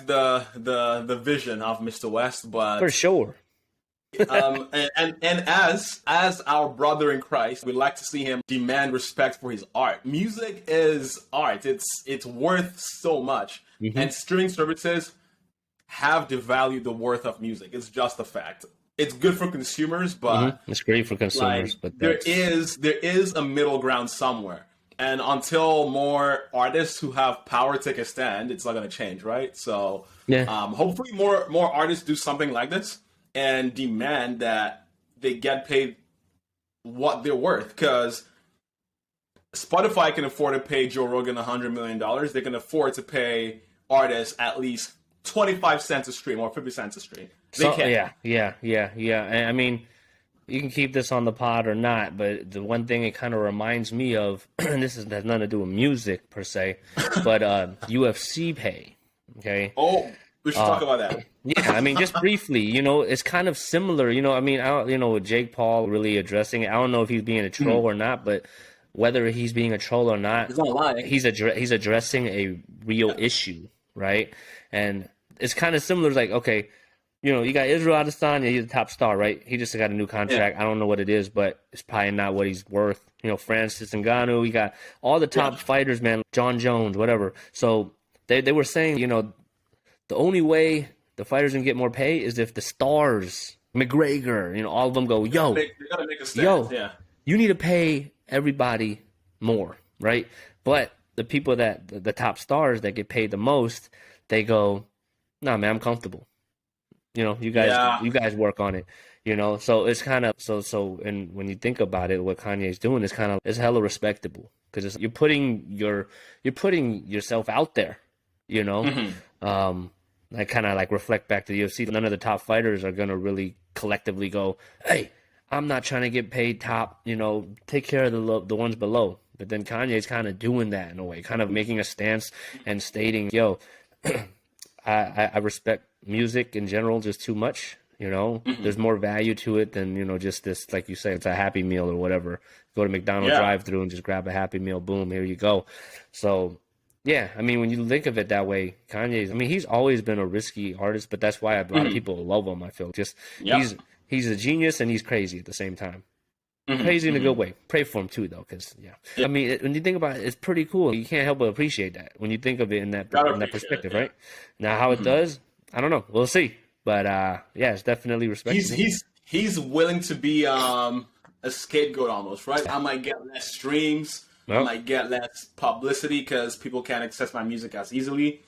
the vision of Mr. West, For but sure. and as our brother in Christ, we'd like to see him demand respect for his art. Music is art. It's worth so much, Hmm. and streaming services have devalued the worth of music. It's just a fact. It's good for consumers, Hmm. but It's great for consumers, like but there that's is there is a middle ground somewhere. And until more artists who have power take a stand, it's not going to change, right? So yeah. hopefully more artists do something like this and demand that they get paid what they're worth. Because Spotify can afford to pay Joe Rogan $100 million. They can afford to pay artists at least 25 cents a stream or 50 cents a stream. They So can. yeah. And I mean, you can keep this on the pod or not, but the one thing it kind of reminds me of, and has nothing to do with music per se, but UFC pay. Okay. Oh, we should talk about that. Yeah, I mean, just briefly, it's kind of similar. I mean, I don't, with Jake Paul really addressing it. I don't know if he's being a troll or not, but whether he's being a troll or not, He's not lying. he's addressing a real issue, right? And it's kind of similar. It's like, okay, you got Israel Adesanya, he's the top star, right? He just got a new contract. I don't know what it is, but it's probably not what he's worth. Francis Ngannou, you got all the top fighters, man, John Jones, whatever. So they were saying, the only way the fighters can get more pay is if the stars, McGregor, all of them go, yo, They gotta make a stand. yo, you need to pay everybody more, right? But the people the top stars that get paid the most, they go, nah, man, I'm comfortable. You guys work on it. So it's kind of and when you think about it, what Kanye's doing is it's hella respectable because you're putting yourself out there. I kind of like reflect back to the UFC. None of the top fighters are gonna really collectively go, hey, I'm not trying to get paid top. Take care of the ones below. But then Kanye's kind of doing that in a way, kind of making a stance and stating, yo, I respect music in general just too much. There's more value to it than, just this, like you say, it's a Happy Meal or whatever. Go to McDonald's drive-through and just grab a Happy Meal. Boom, here you go. So, yeah, I mean, when you think of it that way, he's always been a risky artist, but that's why a lot of people love him, I feel. Just he's a genius and he's crazy at the same time. Crazy in a good way. Pray for him too, though, because I mean, when you think about it, it's pretty cool. You can't help but appreciate that when you think of it in that perspective, right? Now, how it does, I don't know. We'll see. But yeah, it's definitely respectable. He's willing to be a scapegoat almost, right? I might get less streams. I might get less publicity because people can't access my music as easily.